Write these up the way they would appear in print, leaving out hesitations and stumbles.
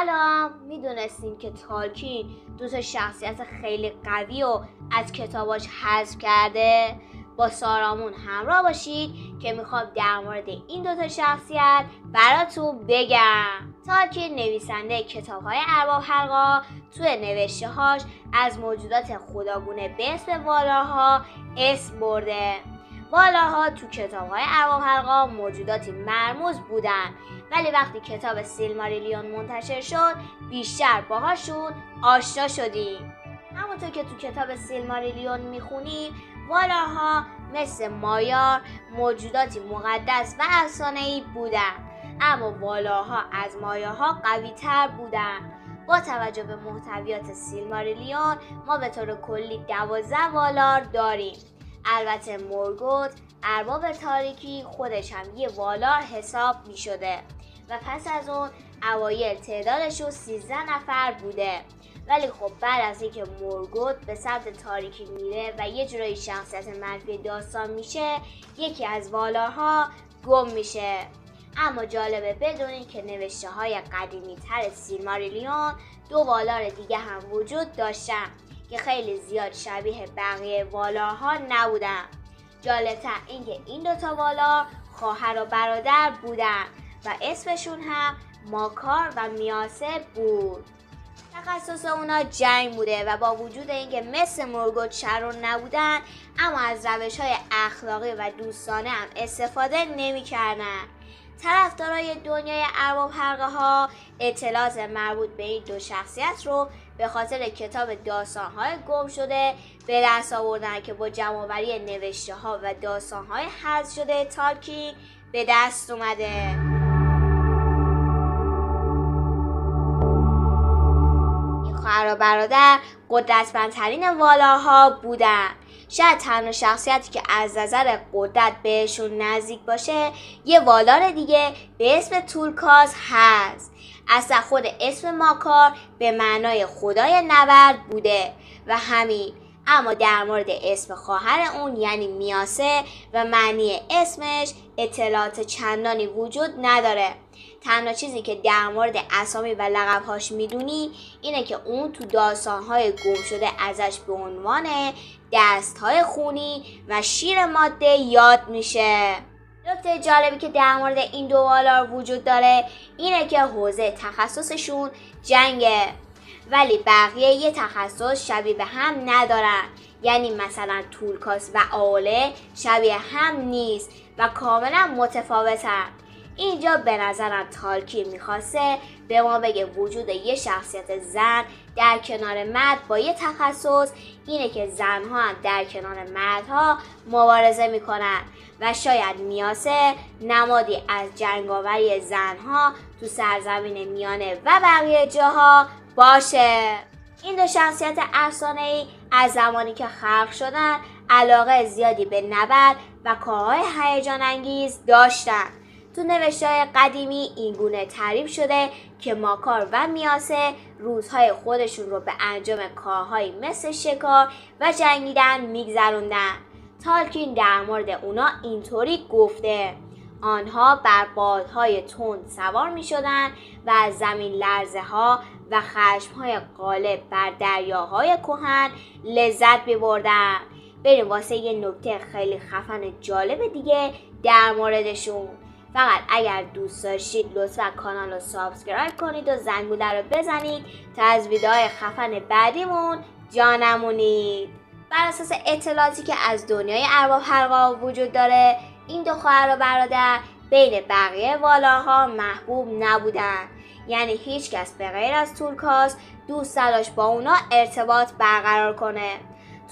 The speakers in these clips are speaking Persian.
سلام. میدونستین که تالکین دو تا شخصیت خیلی قوی و از کتاباش حذف کرده؟ با سارامون همراه باشید که میخوام در مورد این دو تا شخصیت براتون بگم. تالکین نویسنده کتاب‌های ارباب حلقا توی نوشته‌هاش از موجودات خداگونه به اسم والاها اسم برده. والاها تو کتاب‌های ارباب حلقا موجوداتی مرموز بودن، ولی وقتی کتاب سیلماریلیون منتشر شد بیشتر باهاشون آشنا شدیم. همونطور که تو کتاب سیلماریلیون میخونیم والاها مثل مایار موجوداتی مقدس و افسانه‌ای بودن، اما والاها از مایاها قوی تر بودن. با توجه به محتویات سیلماریلیون ما به طور کلی 12 والار داریم. البته مورگوت ارباب تاریکی خودش هم یه والار حساب می شده و پس از اون اوایل تعدادشون 13 نفر بوده، ولی خب بعد از اینکه مورگوت به سمت تاریکی میره و یه جورایی شخصیت منفی داستان میشه یکی از والارها گم میشه. اما جالبه بدونین که نوشته های قدیمی تر سیلماریلیون 2 والار دیگه هم وجود داشتن که خیلی زیاد شبیه بقیه والارها نبودن. جالبتر اینکه این 2 تا والار خواهر و برادر بودن و اسمشون هم ماکار و میاسه بود. تخصص اونا جنگ بوده و با وجود اینکه مثل مورگوت شرور نبودن اما از روش‌های اخلاقی و دوستانه هم استفاده نمی‌کردن. طرفدارای دنیای ارباب حلقه ها اطلاعات مربوط به این 2 شخصیت رو به خاطر کتاب داستان‌های گم شده به دست آوردن که با جمع‌آوری نوشته‌ها و داستان‌های حذف شده تالکین به دست اومده. این خواهر و برادر قدرتمندترین والاها بودن. شاید تنها شخصیتی که از نظر قدرت بهشون نزدیک باشه یه والار دیگه به اسم تورکاس هست. اصلا خود اسم ماکار به معنای خدای نبرد بوده و همین. اما در مورد اسم خواهر اون یعنی میاسه و معنی اسمش اطلاعات چندانی وجود نداره. تنها چیزی که در مورد اسامی و لقب‌هاش میدونی اینه که اون تو داستان‌های گم شده ازش به عنوان دست‌های خونی و شیر ماده یاد میشه. نکته جالبی که در مورد این 2 والار وجود داره اینه که حوزه تخصصشون جنگه، ولی بقیه یه تخصص شبیه به هم ندارن. یعنی مثلا تورکاس و آوله شبیه هم نیست و کاملا متفاوتن. اینجا به نظرم تالکین میخواسته به ما بگه وجود یه شخصیت زن در کنار مرد با یه تخصص اینه که زنها هم در کنار مردها مبارزه میکنن و شاید میاسه نمادی از جنگاوری زنها تو سرزمین میانه و بقیه جاها باشه. این 2 شخصیت افسانه‌ای از زمانی که خلق شدن علاقه زیادی به نبرد و کارهای هیجان انگیز داشتن. تو نوشته‌های قدیمی اینگونه تعریف شده که ماکار و میاسه روزهای خودشون رو به انجام کارهایی مثل شکار و جنگیدن میگذروندن. تالکین در مورد اونا اینطوری گفته: آنها بر بادهای تند سوار می شدن و از زمین لرزه ها و خشمهای غالب بر دریاهای کهن لذت می بردن. بریم واسه یه نکته خیلی خفن جالب دیگه در موردشون. فقط اگر دوست داشتید لطفا کانال رو سابسکرایب کنید و زنگوله رو بزنید تا از ویدیوهای خفن بعدیمون جا نمونید. بر اساس اطلاعاتی که از دنیای ارباب حلقا وجود داره این 2 خواهر و برادر بین بقیه والاها محبوب نبودن. یعنی هیچ کس به غیر از تورکاس دوست نداشت با اونا ارتباط برقرار کنه.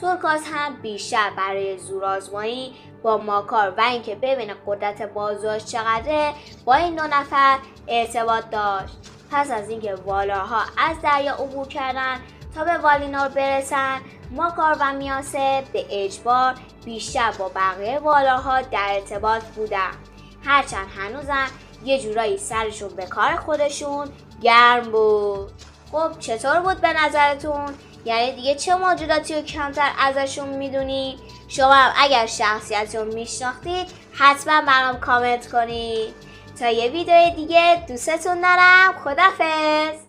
تورکاس هم بیشتر برای زورآزمایی با ماکار و اینکه ببینه قدرت بازوش چقدره با این 2 نفر ارتباط داشت. پس از اینکه والاها از دریا عبور کردن تا به والینور برسن ماکار و میاسه به اجبار بیشتر با بقیه والاها در ارتباط بودن، هرچند هنوزم یه جورایی سرشون به کار خودشون گرم بود. خب چطور بود به نظرتون؟ یعنی دیگه چه موجوداتی رو کمتر ازشون میدونی؟ شما هم اگر شخصیتی رو میشناختید حتما برام کامنت کنید. تا یه ویدیو دیگه دوستتون دارم. خدافظ.